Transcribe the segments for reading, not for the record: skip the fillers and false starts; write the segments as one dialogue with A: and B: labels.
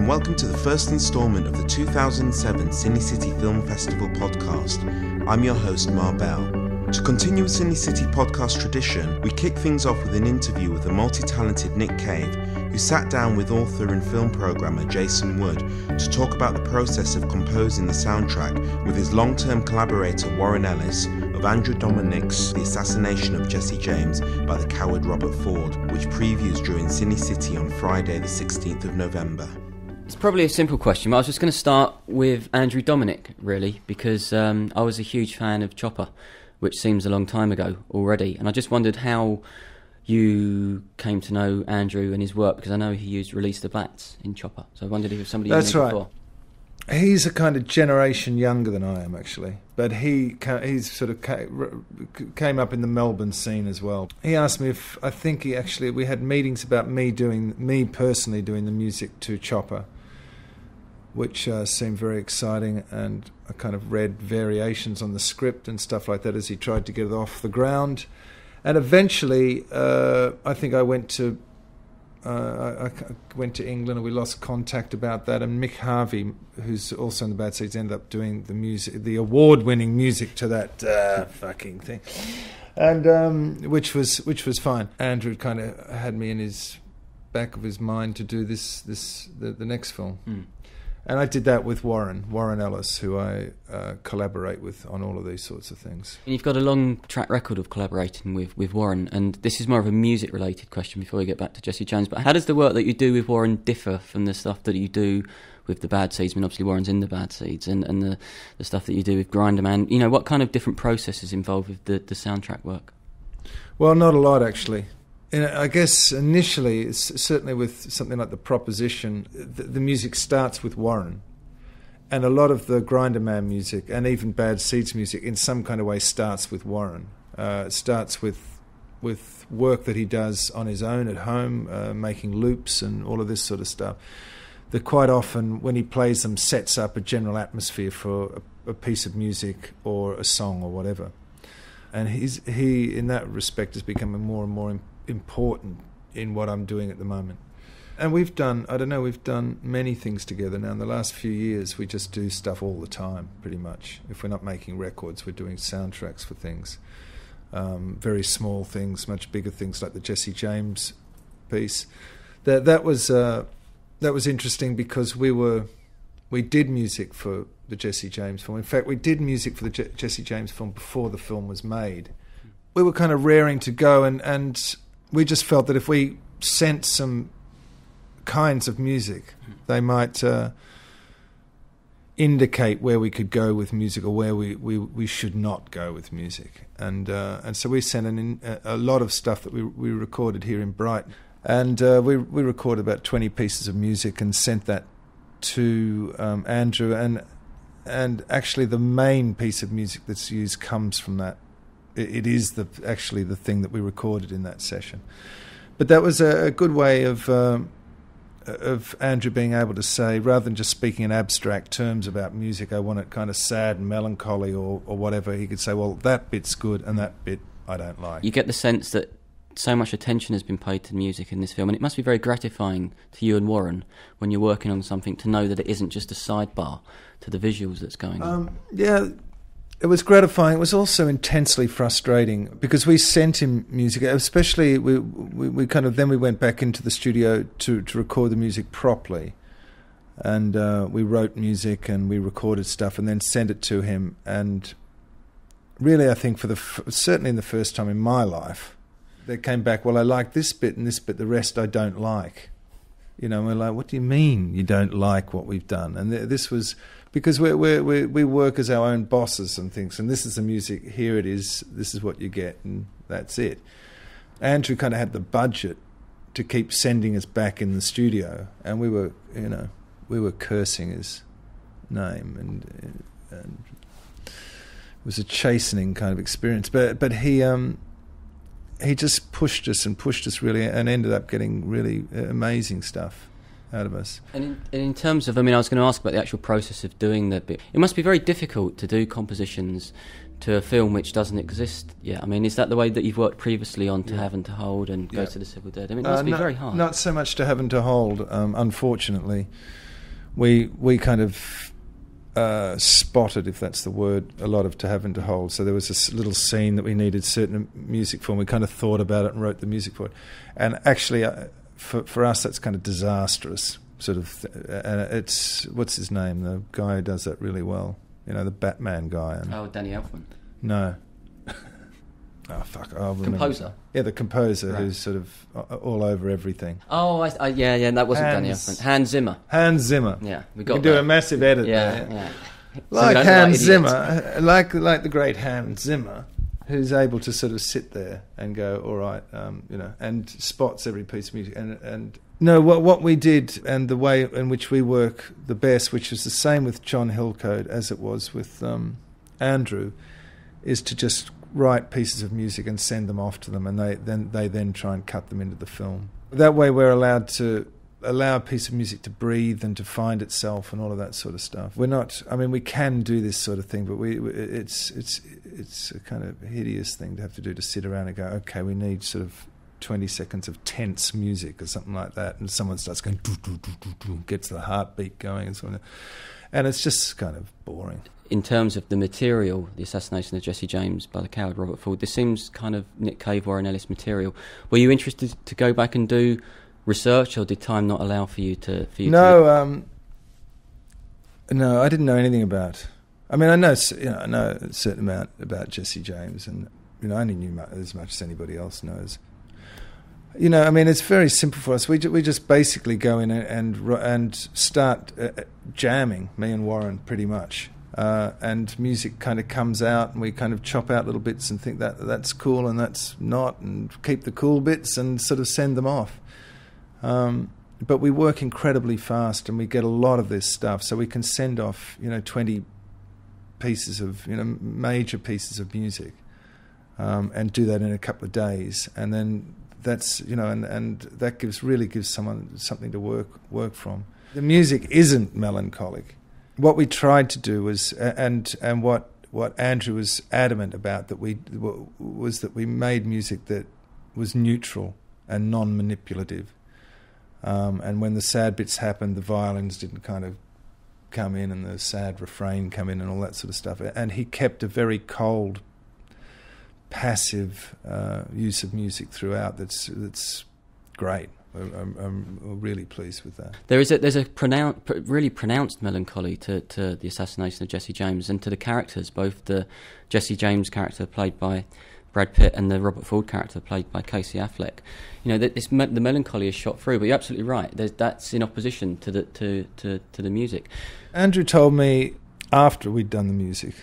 A: and welcome to the first instalment of the 2007 CineCity Film Festival podcast. I'm your host, Marvin Belle. To continue with CineCity podcast tradition, we kick things off with an interview with the multi-talented Nick Cave, who sat down with author and film programmer Jason Wood to talk about the process of composing the soundtrack with his long-term collaborator Warren Ellis of Andrew Dominik's The Assassination of Jesse James by the coward Robert Ford, which previews during CineCity on Friday the 16th of November.
B: It's probably a simple question, but I was just going to start with Andrew Dominik, really, because I was a huge fan of Chopper, which seems a long time ago already, and I just wondered how you came to know Andrew and his work, because I know he used Release the Bats in Chopper, so I wondered if it was somebody you knew before.
C: He's a kind of generation younger than I am, actually, but he's sort of came up in the Melbourne scene as well. He asked me if I think we had meetings about me personally doing the music to Chopper, which seemed very exciting, and I kind of read variations on the script and stuff like that as he tried to get it off the ground. And eventually, I think I went to England, and we lost contact about that. And Mick Harvey, who's also in the Bad Seeds, ended up doing the music, the award-winning music to that fucking thing, and which was fine. Andrew kind of had me in his back of his mind to do the next film. Mm. And I did that with Warren Ellis, who I collaborate with on all of these sorts of things.
B: And you've got a long track record of collaborating with Warren, and this is more of a music-related question before we get back to Jesse James, but how does the work that you do with Warren differ from the stuff that you do with the Bad Seeds? I mean, obviously Warren's in the Bad Seeds, and the stuff that you do with Grinderman. You know, what kind of different processes involved with the soundtrack work?
C: Well, not a lot, actually. I guess initially, certainly with something like The Proposition, the music starts with Warren. And a lot of the Grinderman music, and even Bad Seeds music, in some kind of way starts with Warren. It starts with work that he does on his own at home, making loops and all of this sort of stuff, that quite often, when he plays them, sets up a general atmosphere for a piece of music or a song or whatever. And he in that respect, has become more and more important in what I'm doing at the moment. And we've done many things together now. In the last few years, we just do stuff all the time, pretty much. If we're not making records, we're doing soundtracks for things. Very small things, much bigger things, like the Jesse James piece. That was interesting, because we did music for the Jesse James film. In fact, we did music for the Jesse James film before the film was made. We were kind of raring to go, and we just felt that if we sent some kinds of music, they might indicate where we could go with music, or where we should not go with music. And so we sent a lot of stuff that we recorded here in Brighton. And we recorded about 20 pieces of music and sent that to Andrew. And actually the main piece of music that's used comes from that. It is actually the thing that we recorded in that session. But that was a good way of Andrew being able to say, rather than just speaking in abstract terms about music, I want it kind of sad and melancholy or whatever, he could say, well, that bit's good and that bit I don't like.
B: You get the sense that so much attention has been paid to the music in this film, and it must be very gratifying to you and Warren when you're working on something to know that it isn't just a sidebar to the visuals that's going on.
C: Yeah, it was gratifying. It was also intensely frustrating, because we sent him music, especially we went back into the studio to record the music properly, and we wrote music and we recorded stuff and then sent it to him. And really, I think certainly in the first time in my life, they came back, well, I like this bit and this bit, the rest I don't like. You know, and we're like, what do you mean you don't like what we've done? And this was because we work as our own bosses and things, and this is the music, here it is, this is what you get, and that's it. Andrew kind of had the budget to keep sending us back in the studio, and we were cursing his name, and it was a chastening kind of experience. But he just pushed us really, and ended up getting really amazing stuff out of us.
B: And in terms of, I was going to ask about the actual process of doing the bit. It must be very difficult to do compositions to a film which doesn't exist yet. Is that the way that you've worked previously on To Have and to Hold and Go to the Civil Dead? It must be very hard.
C: Not so much To Have and to Hold, unfortunately. we kind of spotted, if that's the word, a lot of To Have and To Hold. So there was this little scene that we needed certain music for, and we kind of thought about it and wrote the music for it. And actually, for us, that's kind of disastrous, sort of. And it's, what's his name? The guy who does that really well. You know, the Batman guy. And
B: Danny Elfman.
C: No. Oh, fuck. I'll remember.
B: Composer?
C: Yeah, the composer,
B: right,
C: who's sort of all over everything.
B: Oh, yeah, that wasn't Danny Elfman. Hans Zimmer.
C: Hans Zimmer.
B: Yeah, we
C: You
B: got
C: can do a massive edit there.
B: Yeah.
C: Like
B: So
C: Hans Zimmer, like the great Hans Zimmer, who's able to sort of sit there and go, all right, you know, and spots every piece of music. And no, what we did, and the way in which we work the best, which is the same with John Hillcoat as it was with Andrew, is to just write pieces of music and send them off to them, and they then try and cut them into the film. That way we're allowed to allow a piece of music to breathe and to find itself and all of that sort of stuff. We're not, I mean, we can do this sort of thing, but it's a kind of hideous thing to have to do, to sit around and go, okay, we need sort of 20 seconds of tense music or something like that, and someone starts going, doo, doo, doo, doo, doo, gets the heartbeat going and so on. And it's just kind of boring.
B: In terms of the material, The Assassination of Jesse James by the coward Robert Ford, this seems kind of Nick Cave, Warren Ellis material. Were you interested to go back and do research, or did time not allow for you to?
C: No, I didn't know anything about. I mean, I know a certain amount about Jesse James, and you know, I only knew as much as anybody else knows. You know, I mean, it's very simple for us. We just basically go in and start jamming, me and Warren, pretty much. And music kind of comes out, and we kind of chop out little bits and think that's cool and that's not, and keep the cool bits and sort of send them off. But we work incredibly fast, and we get a lot of this stuff, so we can send off, 20 pieces of, major pieces of music, and do that in a couple of days, and then that's, and that really gives someone something to work from. The music isn't melancholic. What we tried to do was, and what Andrew was adamant about, was that we made music that was neutral and non-manipulative. And when the sad bits happened, the violins didn't kind of come in, and the sad refrain come in, and all that sort of stuff. And he kept a very cold, passive use of music throughout. That's great. I'm really pleased with that.
B: There's a really pronounced melancholy to the Assassination of Jesse James, and to the characters, both the Jesse James character played by Brad Pitt and the Robert Ford character played by Casey Affleck. The melancholy is shot through, but you're absolutely right. That's in opposition to the music. Andrew
C: told me after we'd done the music,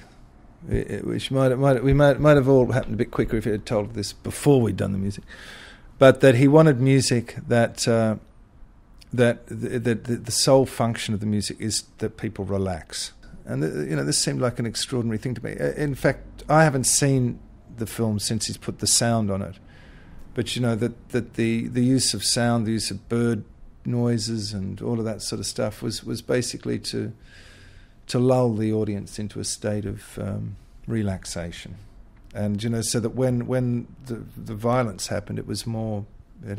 C: which might have all happened a bit quicker if he had told this before we'd done the music, but that he wanted music that the sole function of the music is that people relax. And this seemed like an extraordinary thing to me. In fact, I haven't seen the film since he's put the sound on it, but that the use of sound, the use of bird noises and all of that sort of stuff was basically to lull the audience into a state of relaxation. And so that when the violence happened, it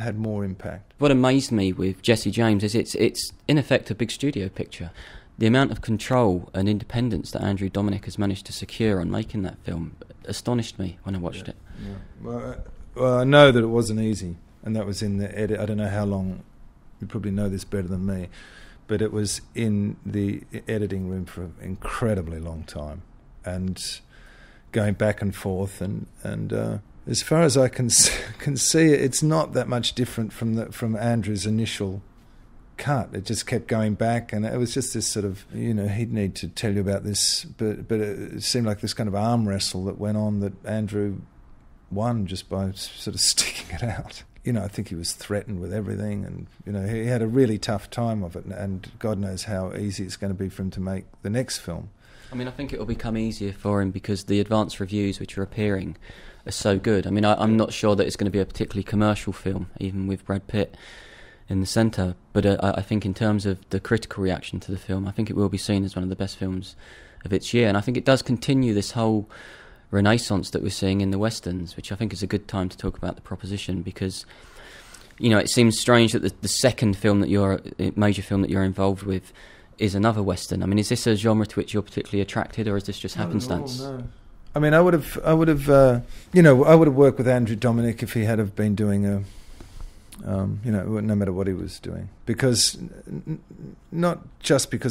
C: had more impact.
B: What amazed me with Jesse James is it's in effect a big studio picture. The amount of control and independence that Andrew Dominik has managed to secure on making that film astonished me when I watched it.
C: Yeah. Well, I know that it wasn't easy, and that was in the edit. I don't know how long. You probably know this better than me, but it was in the editing room for an incredibly long time, and going back and forth, and as far as I can see, it's not that much different from Andrew's initial cut. It just kept going back, and it was just this sort of, he'd need to tell you about this, but it seemed like this kind of arm wrestle that went on, that Andrew won just by sort of sticking it out. I think he was threatened with everything, and he had a really tough time of it, and God knows how easy it's going to be for him to make the next film.
B: I mean, I think it will become easier for him because the advance reviews which are appearing are so good. I mean, I'm not sure that it's going to be a particularly commercial film, even with Brad Pitt in the centre, but I think in terms of the critical reaction to the film, I think it will be seen as one of the best films of its year, and I think it does continue this whole renaissance that we're seeing in the westerns, which I think is a good time to talk about the proposition, because it seems strange that the second film major film that you're involved with is another Western. I mean, is this a genre to which you're particularly attracted, or is this just happenstance?
C: No. I mean, I would have worked with Andrew Dominic if he had have been doing a, no matter what he was doing, because not just because